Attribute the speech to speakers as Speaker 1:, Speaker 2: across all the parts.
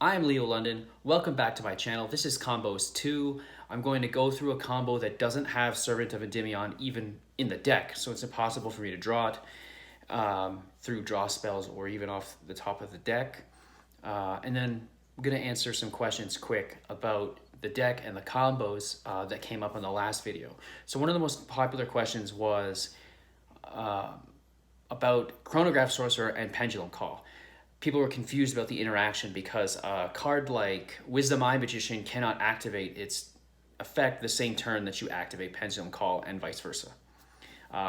Speaker 1: I'm Leo London. Welcome back to my channel. This is Combos 2. I'm going to go through a combo that doesn't have Servant of Endymion even in the deck, so it's impossible for me to draw it through draw spells or even off the top of the deck. And then I'm going to answer some questions quick about the deck and the combos that came up in the last video. So one of the most popular questions was about Chronograph Sorcerer and Pendulum Call. People were confused about the interaction because a card like Wisdom Eye Magician cannot activate its effect the same turn that you activate Pendulum Call and vice versa.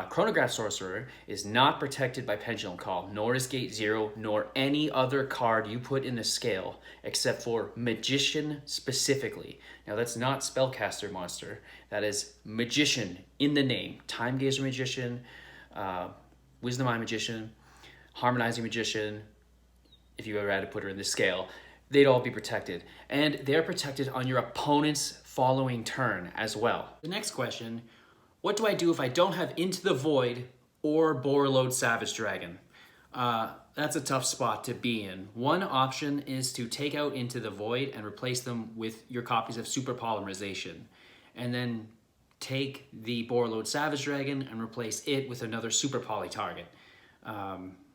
Speaker 1: Chronograph Sorcerer is not protected by Pendulum Call, nor is Gate 0, nor any other card you put in the scale, except for Magician specifically. Now that's not Spellcaster Monster, that is Magician in the name. Time Gazer Magician, Wisdom Eye Magician, Harmonizing Magician. If you ever had to put her in the scale, they'd all be protected. And they're protected on your opponent's following turn as well. The next question, what do I do if I don't have Into the Void or Borreload Savage Dragon? That's a tough spot to be in. One option is to take out Into the Void and replace them with your copies of Super Polymerization. And then take the Borreload Savage Dragon and replace it with another Super Poly target.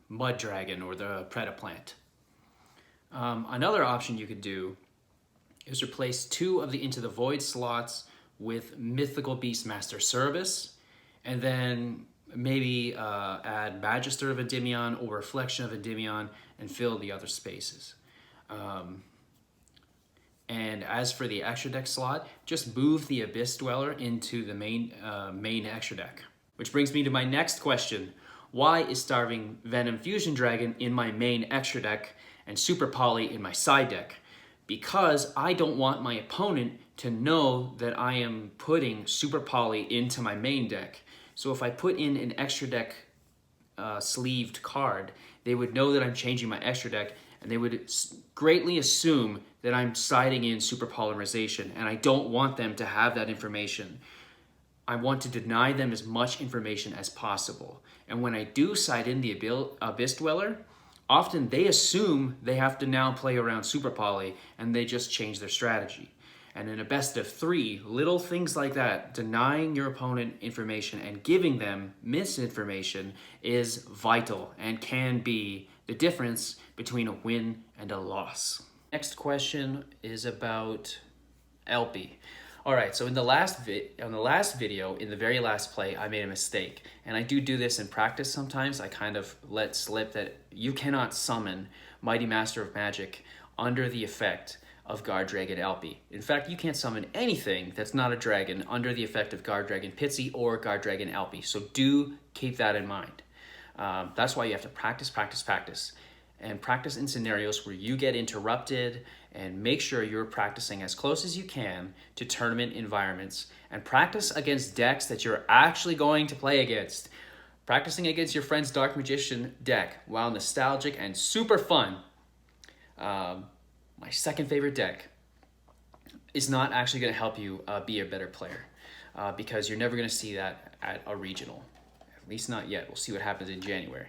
Speaker 1: Mud Dragon or the Predaplant. Another option you could do is replace 2 of the Into the Void slots with Mythical Beastmaster Service, and then maybe add Magister of Endymion or Reflection of Endymion and fill the other spaces. And as for the extra deck slot, just move the Abyss Dweller into the main extra deck. Which brings me to my next question. Why is Starving Venom Fusion Dragon in my main extra deck and Super Poly in my side deck? Because I don't want my opponent to know that I am putting Super Poly into my main deck. So if I put in an extra deck sleeved card, they would know that I'm changing my extra deck, and they would greatly assume that I'm siding in Super Polymerization, and I don't want them to have that information. I want to deny them as much information as possible. And when I do side in the Abyss Dweller, often they assume they have to now play around Super Poly, and they just change their strategy. And in a best of 3, little things like that, denying your opponent information and giving them misinformation is vital and can be the difference between a win and a loss. Next question is about LP. All right, so in the last video, in the very last play, I made a mistake. And I do this in practice sometimes. I kind of let slip that you cannot summon Mighty Master of Magic under the effect of Guard Dragon LP. In fact, you can't summon anything that's not a dragon under the effect of Guard Dragon Pitsy or Guard Dragon LP. So do keep that in mind. That's why you have to practice. And practice in scenarios where you get interrupted, and make sure you're practicing as close as you can to tournament environments, and practice against decks that you're actually going to play against. Practicing against your friend's Dark Magician deck, while nostalgic and super fun, my second favorite deck, is not actually going to help you be a better player, because you're never going to see that at a regional, at least not yet. We'll see what happens in January.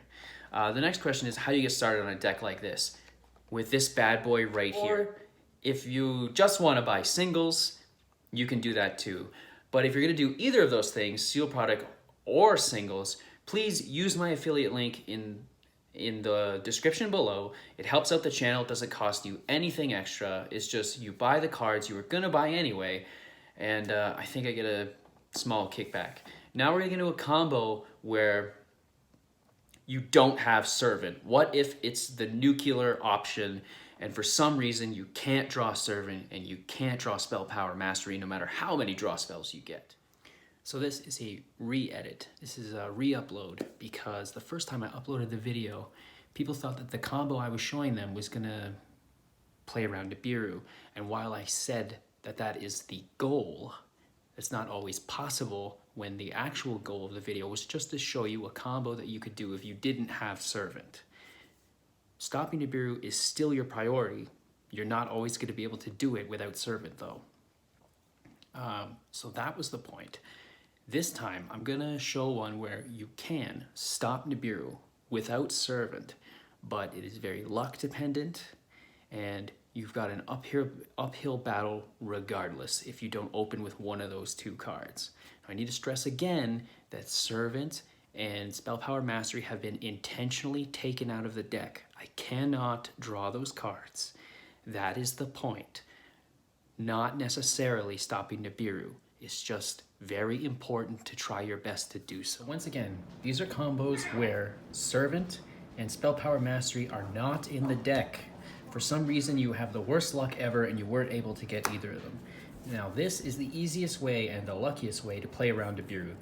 Speaker 1: The next question is, how do you get started on a deck like this? With this bad boy right here. If you just want to buy singles, you can do that too. But if you're going to do either of those things, seal product or singles, please use my affiliate link in the description below. It helps out the channel. It doesn't cost you anything extra. It's just you buy the cards you were going to buy anyway, and I think I get a small kickback. Now we're going to get into a combo where you don't have Servant. What if it's the nuclear option, and for some reason you can't draw Servant and you can't draw Spell Power Mastery no matter how many draw spells you get? So this is a re-edit. This is a re-upload, because the first time I uploaded the video, people thought that the combo I was showing them was gonna play around Nibiru. And while I said that that is the goal, it's not always possible, when the actual goal of the video was just to show you a combo that you could do if you didn't have Servant. Stopping Nibiru is still your priority. You're not always going to be able to do it without Servant, though. So that was the point. This time, I'm going to show one where you can stop Nibiru without Servant, but it is very luck dependent, and you've got an uphill battle regardless if you don't open with one of those two cards. Now, I need to stress again that Servant and Spell Power Mastery have been intentionally taken out of the deck. I cannot draw those cards. That is the point. Not necessarily stopping Nibiru. It's just very important to try your best to do so. Once again, these are combos where Servant and Spell Power Mastery are not in the deck. For some reason, you have the worst luck ever and you weren't able to get either of them. Now, this is the easiest way and the luckiest way to play around Nibiru,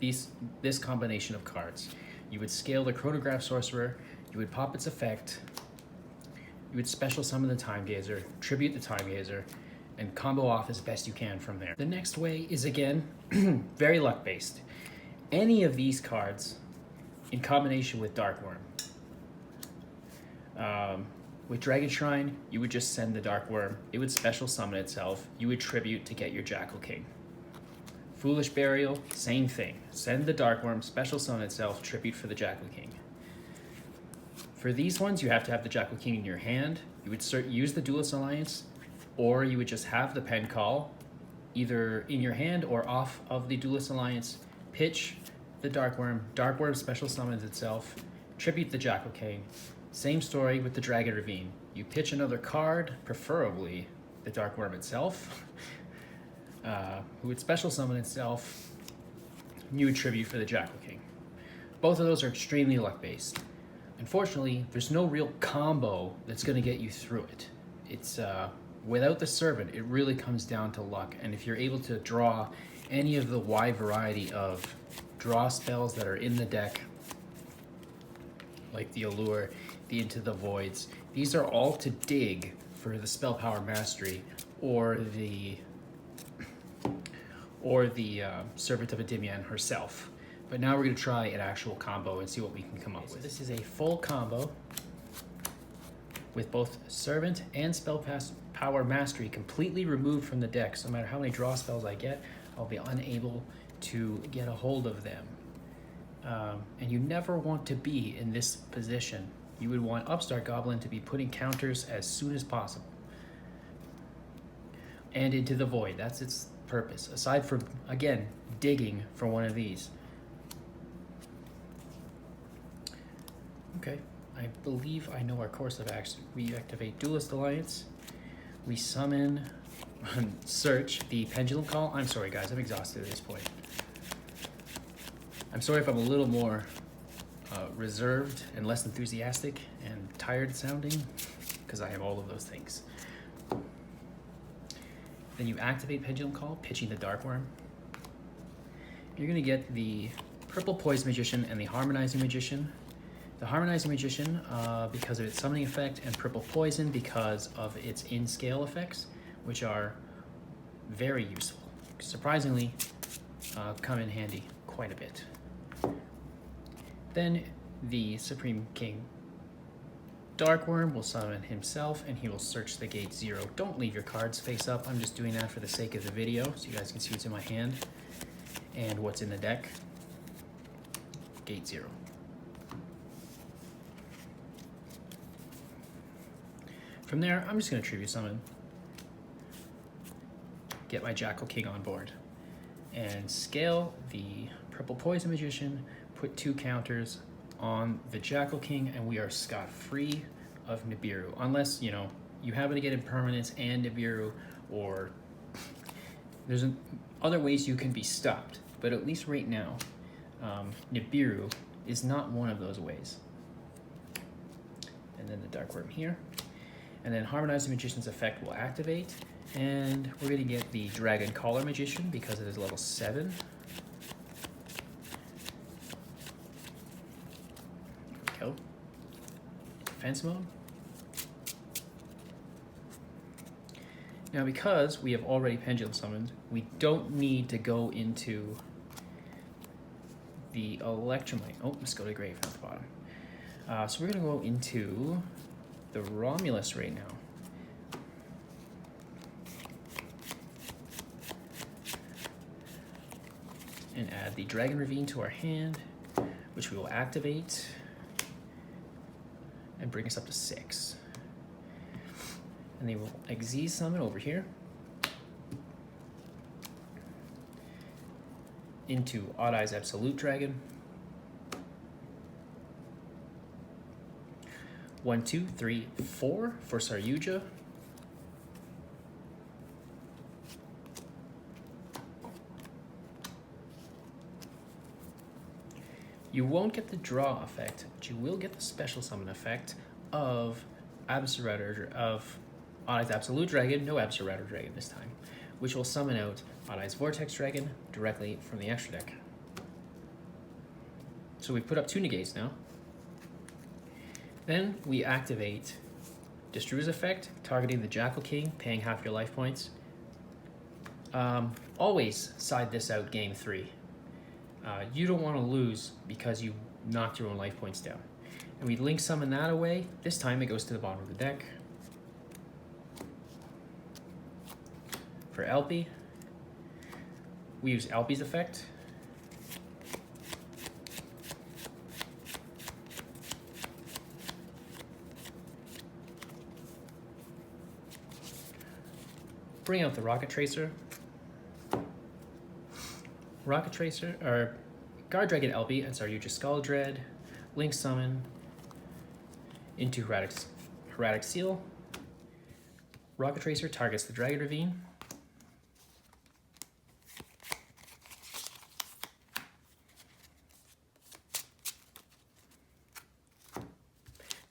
Speaker 1: this combination of cards. You would scale the Chronograph Sorcerer, you would pop its effect, you would special summon the Time Gazer, tribute the Time Gazer, and combo off as best you can from there. The next way is, again, very luck-based. Any of these cards in combination with Dark Worm. With Dragon Shrine, you would just send the Dark Worm. It would special summon itself. You would tribute to get your Jackal King. Foolish Burial, same thing. Send the Dark Worm, special summon itself, tribute for the Jackal King. For these ones, you have to have the Jackal King in your hand. You would use the Duelist Alliance, or you would just have the Pen Call, either in your hand or off of the Duelist Alliance, pitch the Dark Worm special summons itself, tribute the Jackal King. Same story with the Dragon Ravine. You pitch another card, preferably the Dark Worm itself, who would special summon itself, you would tribute for the Jackal King. Both of those are extremely luck-based. Unfortunately, there's no real combo that's going to get you through it. It's without the Servant, it really comes down to luck, and if you're able to draw any of the wide variety of draw spells that are in the deck, like the Allure, the Into the Voids, these are all to dig for the Spell Power Mastery or the Servant of Endymion herself. But now we're going to try an actual combo and see what we can come up with. So this is a full combo with both Servant and Spell Power Mastery completely removed from the deck. So no matter how many draw spells I get, I'll be unable to get a hold of them. And you never want to be in this position. You would want Upstart Goblin to be putting counters as soon as possible. And Into the Void, that's its purpose. Aside from, again, digging for one of these. Okay, I believe I know our course of action. We activate Duelist Alliance. We summon, search the Pendulum Call. I'm sorry guys, I'm exhausted at this point. I'm sorry if I'm a little more reserved and less enthusiastic and tired sounding, because I have all of those things. Then you activate Pendulum Call, pitching the Dark Worm. You're going to get the Purple Poise Magician and the Harmonizing Magician. The Harmonizing Magician, because of its summoning effect, and Purple Poison because of its in-scale effects, which are very useful. Surprisingly, come in handy quite a bit. Then the Supreme King Dark Worm will summon himself and he will search the gate 0. Don't leave your cards face up. I'm just doing that for the sake of the video so you guys can see what's in my hand and what's in the deck. Gate 0. From there, I'm just going to tribute summon, get my Jackal King on board, and scale the Purple Poison Magician, put 2 counters on the Jackal King, and we are scot-free of Nibiru. Unless, you know, you happen to get Impermanence and Nibiru, or there's other ways you can be stopped. But at least right now, Nibiru is not one of those ways. And then the Dark Worm here. And then Harmonizing Magician's effect will activate, and we're going to get the Dragon Caller Magician because it is level 7. There we go. Defense mode. Now because we have already Pendulum summoned, we don't need to go into the Electromite. Oh, let's go to Grave at the bottom. So we're going to go into the Romulus right now. And add the Dragon Ravine to our hand, which we will activate and bring us up to 6. And And they will Xyz summon over here into Odd Eyes Absolute Dragon. 1, 2, 3, 4 for Saryuja. You won't get the draw effect, but you will get the special summon effect of Odd Eyes Absolute Dragon, no Absolute Dragon this time, which will summon out Odd Eyes Vortex Dragon directly from the extra deck. So we've put up 2 negates now. Then we activate Destrue's effect, targeting the Jackal King, paying half your life points. Always side this out game 3. You don't want to lose because you knocked your own life points down. And we link summon that away. This time it goes to the bottom of the deck. For Elpie, we use Elpie's effect. Bring out the Rocket Tracer. Rocket Tracer, or Guard Dragon Elpie and Saryuja Skull Dread. Link summon into Herratic Seal. Rocket Tracer targets the Dragon Ravine.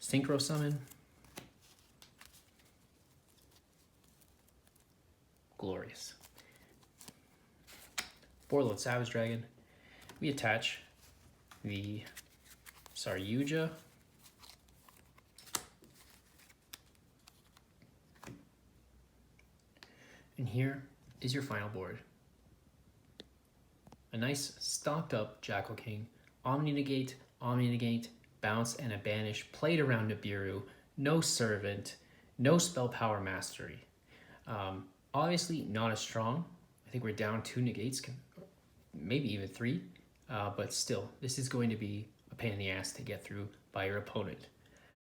Speaker 1: Synchro summon. Glorious. Warlord Savage Dragon. We attach the Saryuja. And here is your final board. A nice stocked up Jackal King, Omni Negate, bounce and a banish, played around Nibiru, no Servant, no Spell Power Mastery. Obviously not as strong. I think we're down 2 negates, maybe even 3, but still, this is going to be a pain in the ass to get through by your opponent.